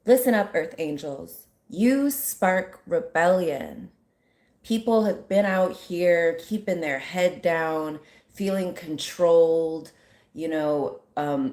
Listen up, Earth Angels. You spark rebellion. People have been out here keeping their head down, feeling controlled,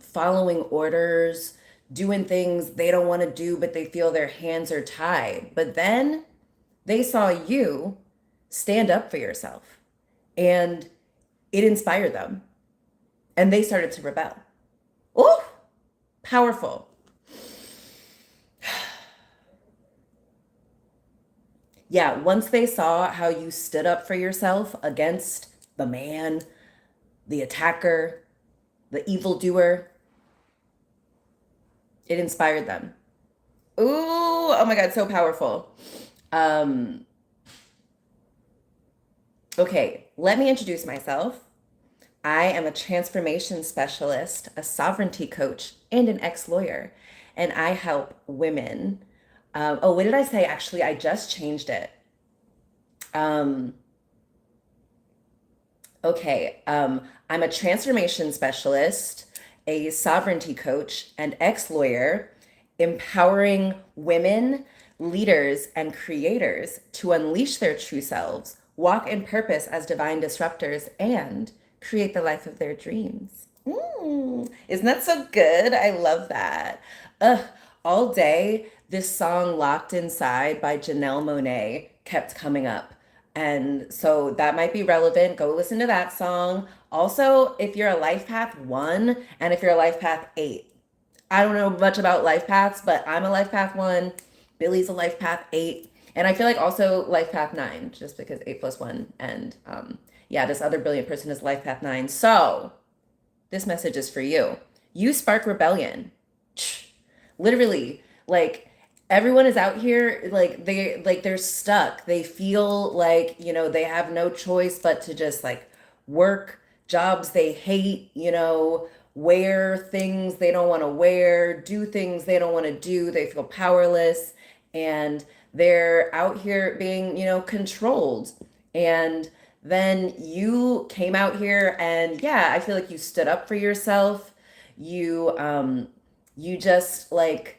following orders, doing things they don't want to do, but they feel their hands are tied. But then they saw you stand up for yourself and it inspired them and they started to rebel. Oh, powerful. Yeah, once they saw how you stood up for yourself against the man, the attacker, the evildoer, it inspired them. Ooh, oh my God, so powerful. Um, okay, let me introduce myself. I am a transformation specialist, a sovereignty coach, and an ex-lawyer, and I help women. Oh, what did I say? Actually, I just changed it. Um, Okay, I'm a transformation specialist, a sovereignty coach, and ex lawyer, empowering women, leaders, and creators to unleash their true selves, walk in purpose as divine disruptors, and create the life of their dreams. Isn't that so good? I love that. Ugh, all day, this song Locked Inside by Janelle Monáe kept coming up. And so that might be relevant. Go listen to that song. Also, if you're a Life Path 1 and if you're a Life Path 8, I don't know much about Life Paths, but I'm a Life Path 1. Billy's a Life Path 8. And I feel like also Life Path 9, just because 8 plus 1. And yeah, this other brilliant person is Life Path 9. So this message is for you. You spark rebellion. Literally, like everyone is out here they're stuck. They feel like, they have no choice but to just like work jobs they hate, wear things they don't want to wear, do things they don't want to do. They feel powerless and they're out here being, controlled. And then you came out here and yeah, I feel like you stood up for yourself. You just like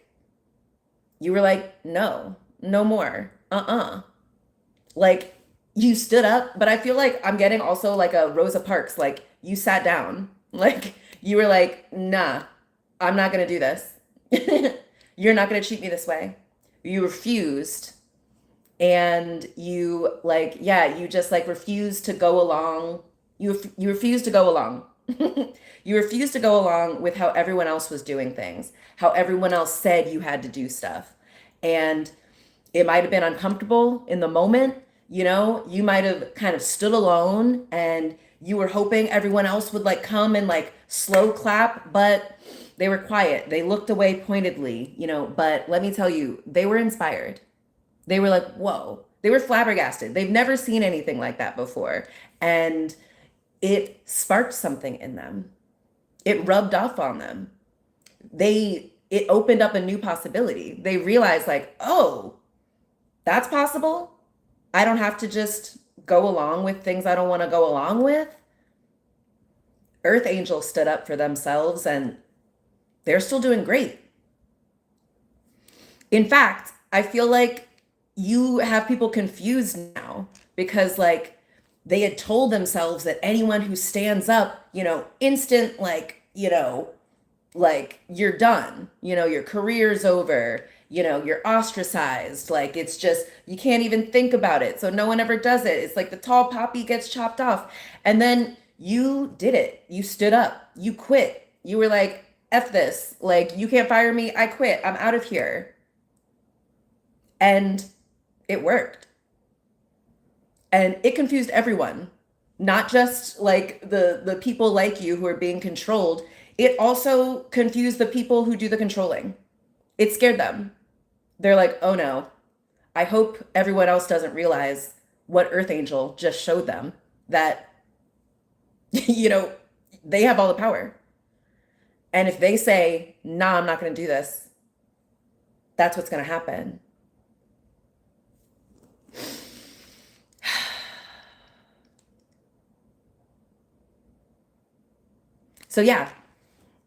you were like, no, no more. Like you stood up, but I feel like I'm getting also like a Rosa Parks, like you sat down. Like you were like, nah, I'm not gonna do this. You're not gonna treat me this way. You refused and you like, yeah, you just like refused to go along. You refused to go along. You refused to go along with how everyone else was doing things, how everyone else said you had to do stuff. And it might have been uncomfortable in the moment, you might have kind of stood alone and you were hoping everyone else would like come and like slow clap, but they were quiet. They looked away pointedly, but let me tell you, they were inspired. They were like, whoa, they were flabbergasted. They've never seen anything like that before. And it sparked something in them. It rubbed off on them. It opened up a new possibility. They realized like, oh, that's possible. I don't have to just go along with things I don't want to go along with. Earth Angel stood up for themselves and they're still doing great. In fact, I feel like you have people confused now because like they had told themselves that anyone who stands up, instant like you're done, your career's over, you're ostracized, like it's just you can't even think about it, so no one ever does it. It's like the tall poppy gets chopped off. And then you did it. You stood up, you quit, you were like, F this, like you can't fire me, I quit, I'm out of here. And it worked. And it confused everyone, not just like the people like you who are being controlled. It also confused the people who do the controlling. It scared them. They're like, oh no, I hope everyone else doesn't realize what Earth Angel just showed them, that, they have all the power. And if they say, nah, I'm not going to do this, that's what's going to happen. So yeah,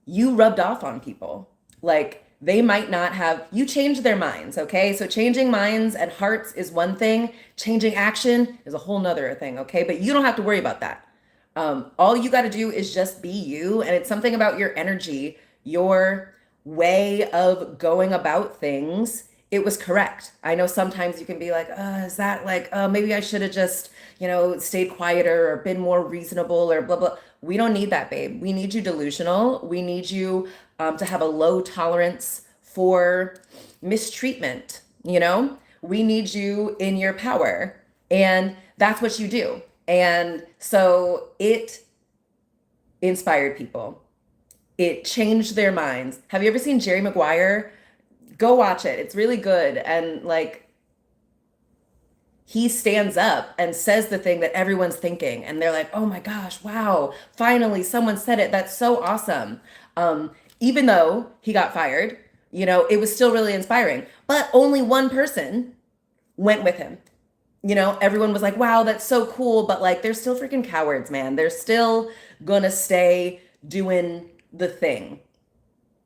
you rubbed off on people. Like they might not have, you changed their minds, okay? So changing minds and hearts is one thing, changing action is a whole nother thing, okay? But you don't have to worry about that. All you got to do is just be you. And it's something about your energy, your way of going about things. It was correct. I know sometimes you can be like, is that like, maybe I should have just, stayed quieter or been more reasonable or blah, blah. We don't need that, babe. We need you delusional. We need you to have a low tolerance for mistreatment, We need you in your power. And that's what you do. And so it inspired people. It changed their minds. Have you ever seen Jerry Maguire? Go watch it. It's really good. And like, he stands up and says the thing that everyone's thinking. And they're like, oh my gosh, wow, finally someone said it. That's so awesome. Even though he got fired, it was still really inspiring. But only one person went with him. Everyone was like, wow, that's so cool. But like, they're still freaking cowards, man. They're still gonna stay doing the thing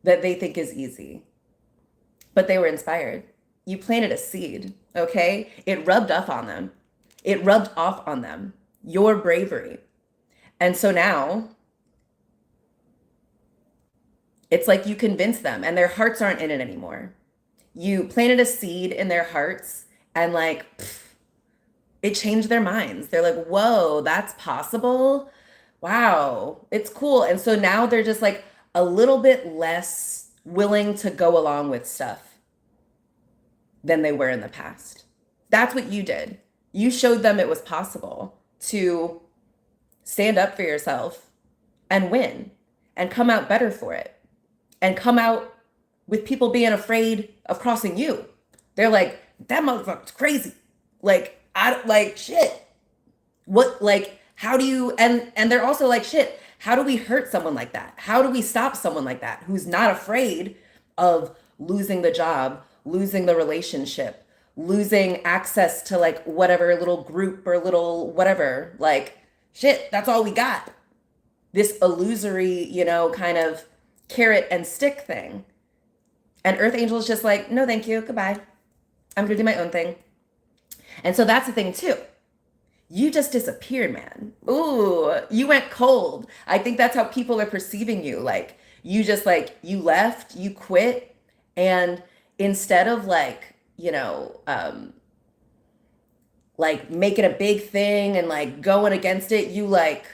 that they think is easy. But they were inspired. You planted a seed, okay? It rubbed off on them. It rubbed off on them, your bravery. And so now it's like you convince them and their hearts aren't in it anymore. You planted a seed in their hearts and like, it changed their minds. They're like, whoa, that's possible. Wow, it's cool. And so now they're just like a little bit less willing to go along with stuff than they were in the past. That's what you did. You showed them it was possible to stand up for yourself and win and come out better for it and come out with people being afraid of crossing you. They're like, that motherfucker's crazy. Like, shit. What, like, how do you, and they're also like, shit, how do we hurt someone like that? How do we stop someone like that who's not afraid of losing the job, losing the relationship, losing access to like whatever little group or little whatever, like, shit, that's all we got. This illusory, kind of carrot and stick thing. And Earth Angel is just like, no, thank you, goodbye. I'm gonna do my own thing. And so that's the thing too. You just disappeared, man. Ooh, you went cold. I think that's how people are perceiving you. Like, you just like, you left, you quit. And instead of like, like making a big thing and like going against it, you like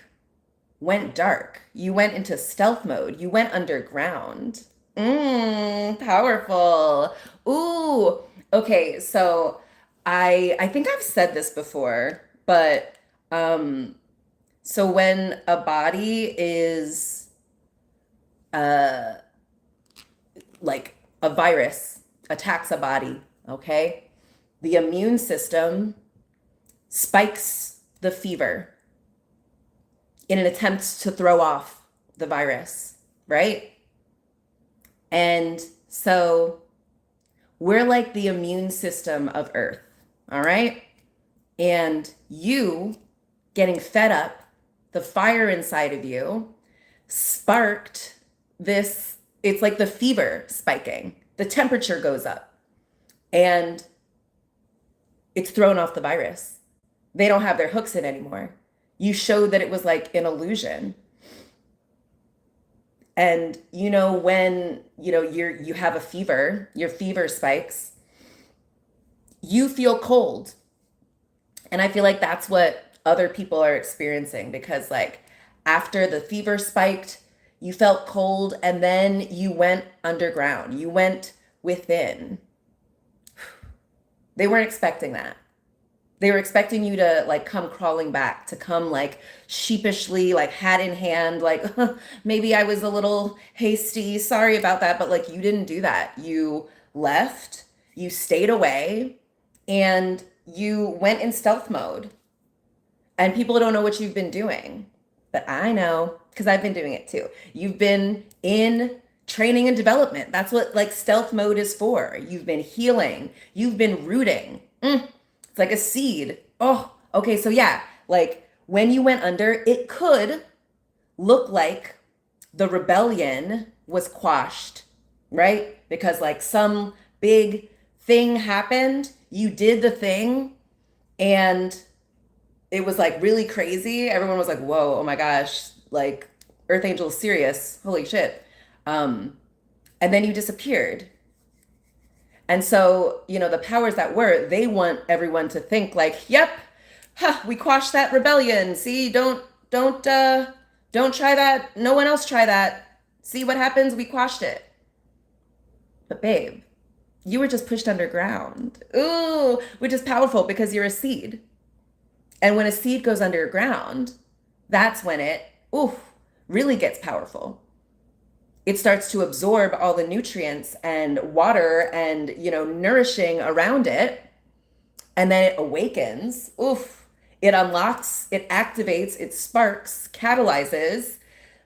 went dark. You went into stealth mode. You went underground. Powerful. Ooh, okay. So I think I've said this before, but so when a body is like a virus attacks a body, okay? The immune system spikes the fever in an attempt to throw off the virus, right? And so we're like the immune system of Earth, all right? And you getting fed up, the fire inside of you sparked this, it's like the fever spiking. The temperature goes up and it's thrown off the virus. They don't have their hooks in anymore. You showed that it was like an illusion. And when you have a fever, your fever spikes, you feel cold. And I feel like that's what other people are experiencing, because like after the fever spiked, you felt cold and then you went underground. You went within. They weren't expecting that. They were expecting you to like come crawling back, to come like sheepishly, like hat in hand, like maybe I was a little hasty, sorry about that, but like you didn't do that. You left, you stayed away, and you went in stealth mode. And people don't know what you've been doing, but I know, because I've been doing it too. You've been in training and development. That's what like stealth mode is for. You've been healing. You've been rooting. It's like a seed. Oh, okay. So yeah, like when you went under, it could look like the rebellion was quashed, right? because like some big thing happened, you did the thing, and it was like really crazy. Everyone was like, whoa, oh my gosh, like Earth Angel is serious. Holy shit. Um, and then you disappeared. And so, the powers that were, they want everyone to think like, yep, huh, we quashed that rebellion. See, don't try that. No one else try that. See what happens? We quashed it. But babe, you were just pushed underground. Ooh, which is powerful because you're a seed. And when a seed goes underground, that's when it, ooh, really gets powerful. It starts to absorb all the nutrients and water and, nourishing around it. And then it awakens. Oof. It unlocks, it activates, it sparks, catalyzes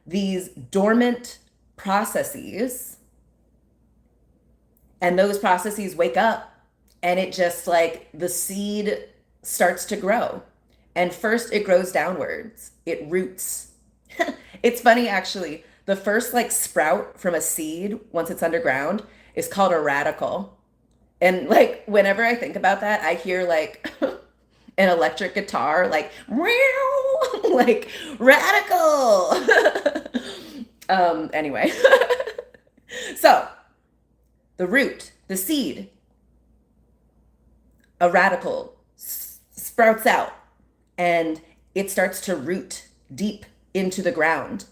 these dormant processes. And those processes wake up, and it just like the seed starts to grow. And first it grows downwards, it roots. It's funny actually. The first like sprout from a seed, once it's underground, is called a radical. And like whenever I think about that, I hear like an electric guitar, like meow, like radical. Anyway. So the root, the seed, a radical sprouts out, and it starts to root deep into the ground,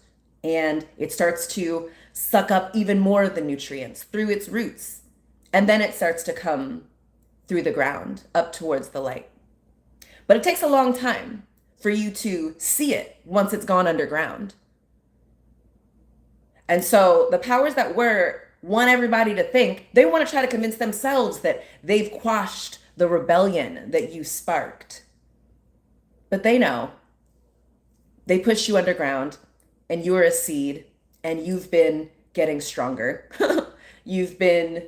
and it starts to suck up even more of the nutrients through its roots. And then it starts to come through the ground up towards the light. But it takes a long time for you to see it once it's gone underground. And so the powers that were want everybody to think, they want to try to convince themselves that they've quashed the rebellion that you sparked. But they know. They pushed you underground, and you're a seed, and you've been getting stronger. You've been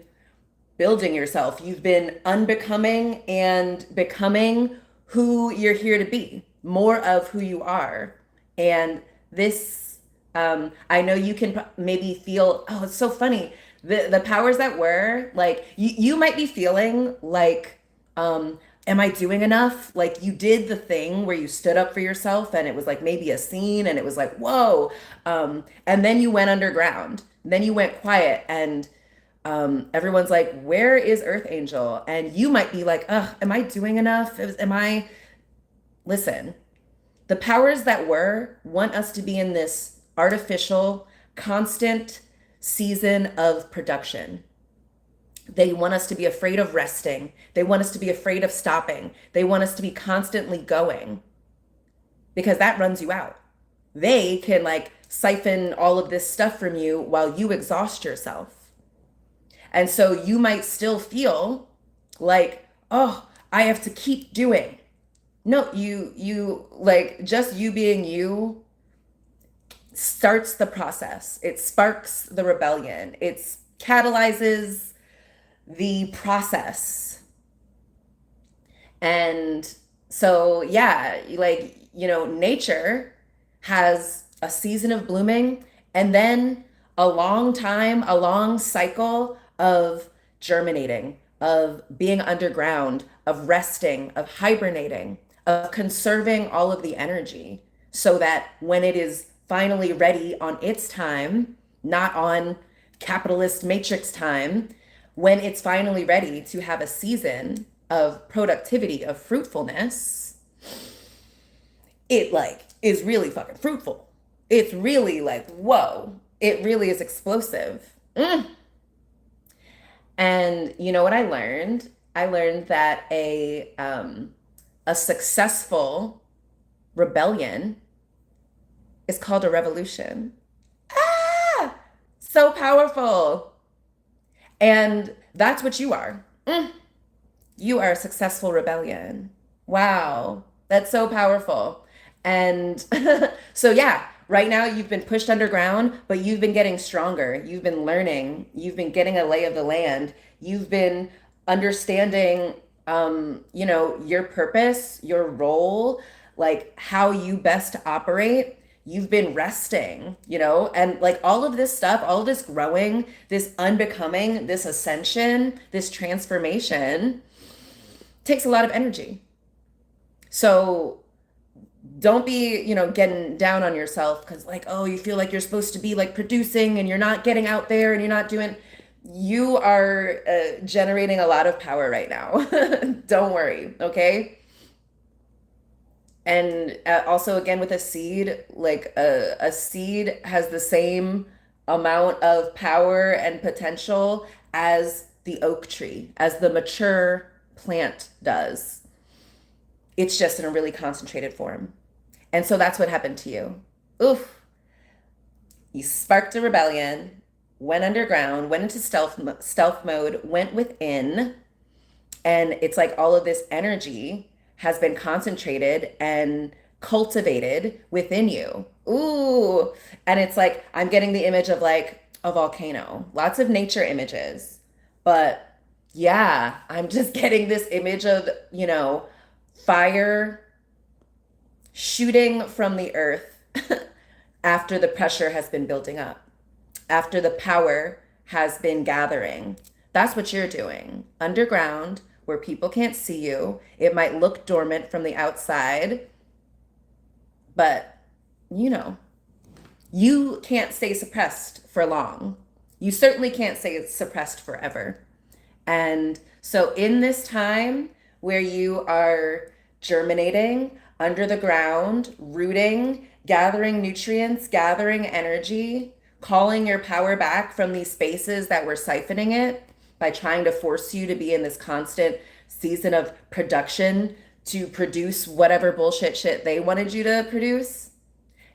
building yourself. You've been unbecoming and becoming who you're here to be, more of who you are. And this, I know you can maybe feel, oh, it's so funny. The powers that were, like, you might be feeling like, am I doing enough? Like you did the thing where you stood up for yourself, and it was like maybe a scene, and it was like, whoa. And then you went underground. Then you went quiet, and everyone's like, where is Earth Angel? And you might be like, ugh, am I doing enough? Listen, the powers that were want us to be in this artificial, constant season of production. They want us to be afraid of resting. They want us to be afraid of stopping. They want us to be constantly going, because that runs you out. They can like siphon all of this stuff from you while you exhaust yourself. And so you might still feel like, oh, I have to keep doing. No, you like just you being you starts the process. It sparks the rebellion. It catalyzes the process. And so, yeah, like, nature has a season of blooming, and then a long cycle of germinating, of being underground, of resting, of hibernating, of conserving all of the energy, so that when it is finally ready on its time, not on capitalist matrix time, when it's finally ready to have a season of productivity, of fruitfulness, it like is really fucking fruitful. It's really like, whoa, it really is explosive. And you know what I learned? I learned that a successful rebellion is called a revolution. Ah, so powerful. And that's what you are. You are a successful rebellion. Wow, that's so powerful. And so, yeah, right now you've been pushed underground, but you've been getting stronger. You've been learning. You've been getting a lay of the land. You've been understanding, your purpose, your role, like how you best operate. you've been resting, and like all of this stuff, all of this growing, this unbecoming, this ascension, this transformation takes a lot of energy. So don't be, getting down on yourself because like, oh, you feel like you're supposed to be like producing and you're not getting out there and you're not doing, you are generating a lot of power right now. Don't worry, okay? And also, again, with a seed, like a seed has the same amount of power and potential as the oak tree, as the mature plant does. It's just in a really concentrated form. And so that's what happened to you. Oof. You sparked a rebellion, went underground, went into stealth mode, went within, and it's like all of this energy has been concentrated and cultivated within you. Ooh. And it's like I'm getting the image of like a volcano. Lots of nature images. But yeah, I'm just getting this image of, fire shooting from the earth after the pressure has been building up, after the power has been gathering. That's what you're doing. Underground, where people can't see you. It might look dormant from the outside, but you can't stay suppressed for long. You certainly can't stay suppressed forever. And so in this time where you are germinating under the ground, rooting, gathering nutrients, gathering energy, calling your power back from these spaces that were siphoning it by trying to force you to be in this constant season of production to produce whatever bullshit shit they wanted you to produce.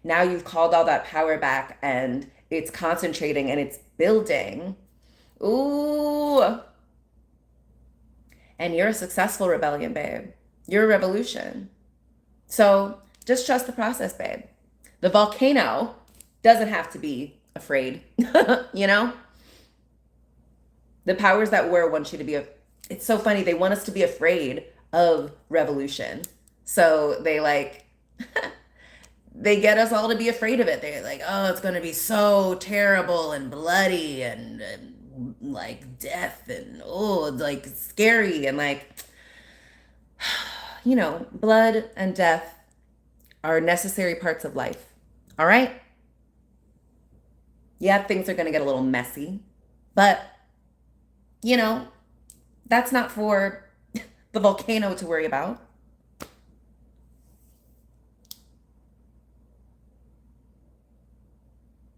Now you've called all that power back and it's concentrating and it's building. Ooh. And you're a successful rebellion, babe. You're a revolution. So just trust the process, babe. The volcano doesn't have to be afraid, The powers that were want you to be, it's so funny. They want us to be afraid of revolution. So they they get us all to be afraid of it. They're like, oh, it's going to be so terrible and bloody and like death and like scary and like, blood and death are necessary parts of life. All right. Yeah, things are going to get a little messy, but that's not for the volcano to worry about.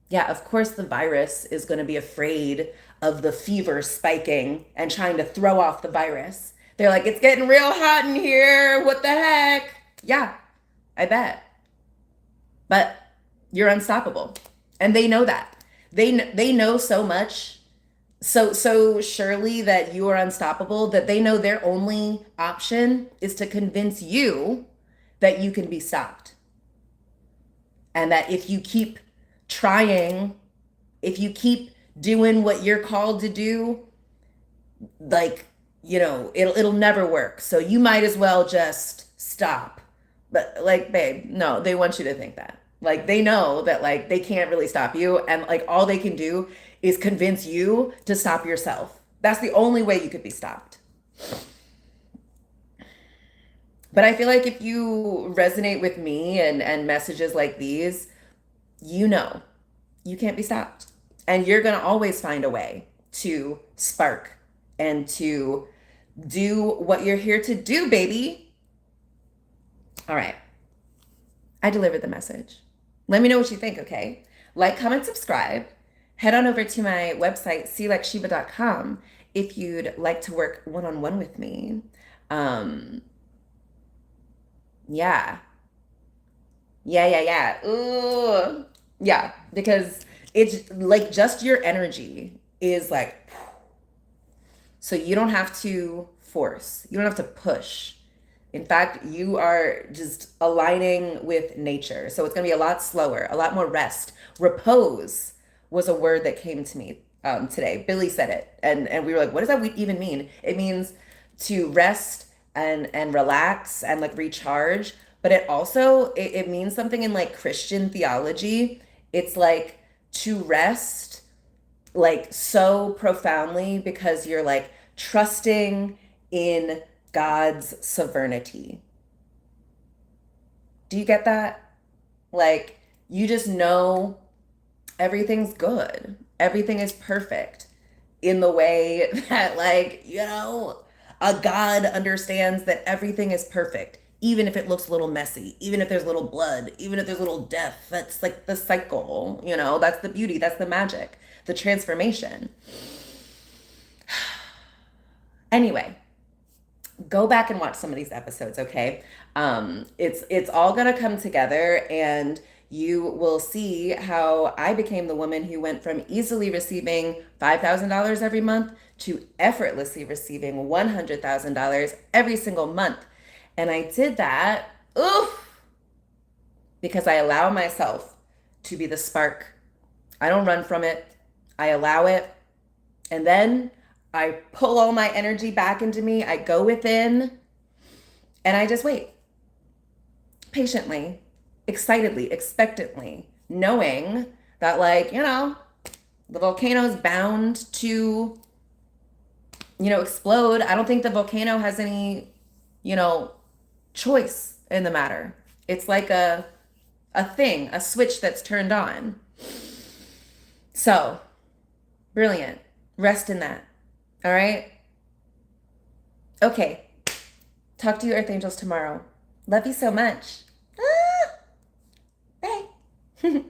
Yeah, of course the virus is going to be afraid of the fever spiking and trying to throw off the virus. They're like, it's getting real hot in here. What the heck? Yeah, I bet. But you're unstoppable. And they know that. They know so much, so surely that you are unstoppable that they know their only option is to convince you that you can be stopped. And that if you keep trying, if you keep doing what you're called to do, like, it'll never work. So you might as well just stop. But like, babe, no, they want you to think that. Like, they know that like they can't really stop you. And like all they can do is convince you to stop yourself. That's the only way you could be stopped. But I feel like if you resonate with me and messages like these, you can't be stopped. And you're going to always find a way to spark and to do what you're here to do, baby. All right. I delivered the message. Let me know what you think, okay? Like, comment, subscribe. Head on over to my website, ShebaNewmanBlount.com, if you'd like to work one-on-one with me. Yeah. Ooh. Yeah, because it's like just your energy is like, so you don't have to force, you don't have to push. In fact, you are just aligning with nature. So it's going to be a lot slower, a lot more rest. Repose was a word that came to me today. Billy said it. And we were like, what does that even mean? It means to rest and relax and like recharge, but it means something in like Christian theology. It's like to rest like so profoundly because you're like trusting in God's sovereignty. Do you get that? Like you just know everything's good. Everything is perfect in the way that, like, a God understands that everything is perfect, even if it looks a little messy, even if there's little blood, even if there's little death. That's like the cycle, that's the beauty, that's the magic, the transformation. Anyway, go back and watch some of these episodes, okay? It's all gonna come together, and you will see how I became the woman who went from easily receiving $5,000 every month to effortlessly receiving $100,000 every single month. And I did that, oof, because I allow myself to be the spark. I don't run from it. I allow it. And then I pull all my energy back into me. I go within and I just wait patiently, excitedly, expectantly, knowing that, like, the volcano's bound to, explode. I don't think the volcano has any, choice in the matter. It's like a thing, a switch that's turned on. So, brilliant. Rest in that. All right? Okay. Talk to you, Earth Angels, tomorrow. Love you so much. Ah! Bye.